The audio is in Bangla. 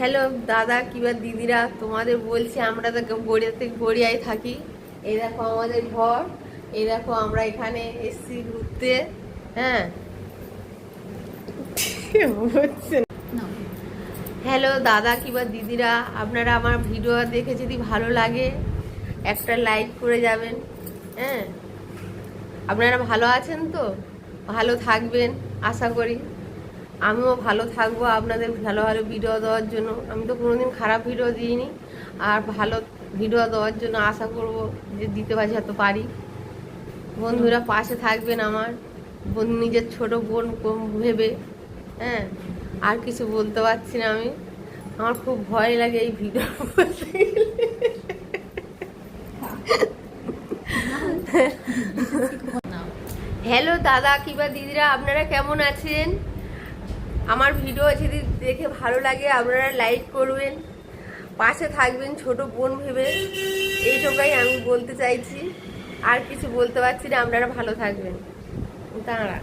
হ্যালো দাদা কিংবা দিদিরা, তোমাদের বলছি আমরা তো গড়িয়ায় থাকি। এই দেখো আমাদের ঘর, এই দেখো আমরা এখানে এসছি ঘুরতে। হ্যাঁ, হ্যালো দাদা কিংবা দিদিরা, আপনারা আমার ভিডিও দেখে যদি ভালো লাগে একটা লাইক করে যাবেন। হ্যাঁ, আপনারা ভালো আছেন তো? ভালো থাকবেন আশা করি। আমিও ভালো থাকবো আপনাদের ভালো ভালো ভিডিও দেওয়ার জন্য। আমি তো কোনোদিন খারাপ ভিডিও দিইনি, আর ভালো ভিডিও দেওয়ার জন্য আশা করব যে দিতে পারি, হয়তো পারি। বন্ধুরা পাশে থাকবেন আমার, নিজের ছোট বোন ভেবে। হ্যাঁ, আর কিছু বলতে পারছি না আমি। আমার খুব ভয় লাগে এই ভিডিও বলতে গেলে। হ্যালো দাদা কিংবা দিদিরা, আপনারা কেমন আছেন? আমার ভিডিও যদি দেখে ভালো লাগে আপনারা লাইক করবেন, পাশে থাকবেন ছোট বোন ভেবে। এইটুকুই আমি বলতে চাইছি, আর কিছু বলতে পারছি না। আপনারা ভালো থাকবেন। দাঁড়া।